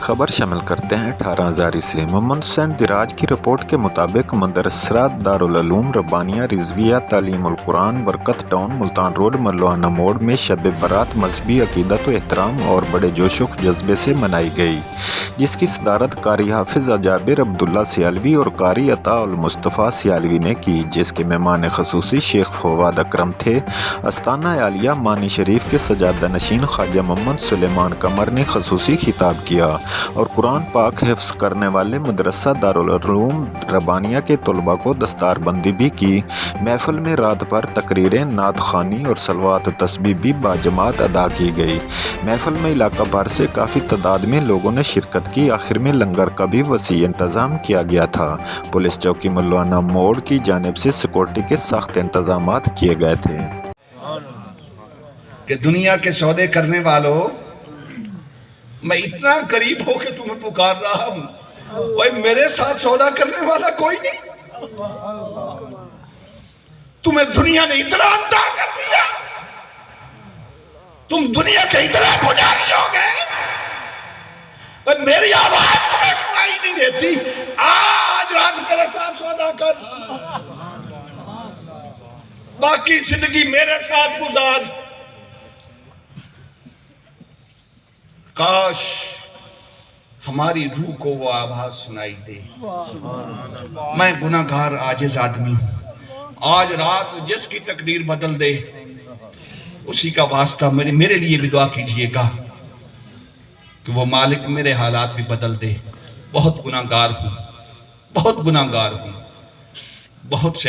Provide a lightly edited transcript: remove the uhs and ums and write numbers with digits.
خبر شامل کرتے ہیں 18,000 سے محمد حسین دراج کی رپورٹ کے مطابق مدرسہ دارالعلوم ربانیہ رضویہ تعلیم القرآن برکت ٹاؤن ملتان روڈ ملوانہ موڑ میں شب برات مذہبی عقیدت و احترام اور بڑے جوش و جذبے سے منائی گئی، جس کی صدارت قاری حافظ جابر عبداللہ سیالوی اور قاری عطا المصطفیٰ سیالوی نے کی، جس کے مہمان خصوصی شیخ فواد اکرم تھے۔ استانہ عالیہ مانی شریف کے سجادہ نشین خواجہ محمد سلیمان قمر نے خصوصی خطاب کیا اور قرآن پاک حفظ کرنے والے مدرسہ دارالعلوم ربانیہ کے طلباء کو دستار بندی بھی کی۔ محفل میں رات بھر تقریریں، نعت خوانی اور صلوات و تسبیح بھی باجماعت ادا کی گئی۔ محفل میں علاقہ بھر سے کافی تعداد میں لوگوں نے شرکت کی۔ آخر میں لنگر کا بھی وسیع انتظام کیا گیا تھا۔ پولیس چوکی ملوانہ موڑ کی جانب سے سیکورٹی کے سخت انتظامات کیے گئے تھے۔ کہ دنیا کے سودے کرنے والوں، میں اتنا قریب ہو کہ تمہیں پکار رہا ہوں، اوہ میرے ساتھ سودا کرنے والا کوئی نہیں۔ تمہیں دنیا نے اتنا اندھا کر دیا، تم دنیا کے اتنا پجاری ہو گئے، اوہ میری آواز تمہیں سنائی نہیں دیتی۔ آج رات میرے ساتھ سودا کر، باقی زندگی میرے ساتھ گزار۔ کاش ہماری روح کو وہ آواز سنائی دے۔ میں گناہگار عاجز آدمی ہوں، آج رات جس کی تقدیر بدل دے اسی کا واسطہ میرے لیے بھی دعا کیجئے گا کہ وہ مالک میرے حالات بھی بدل دے۔ بہت گناہگار ہوں، بہت گناہگار ہوں، بہت سے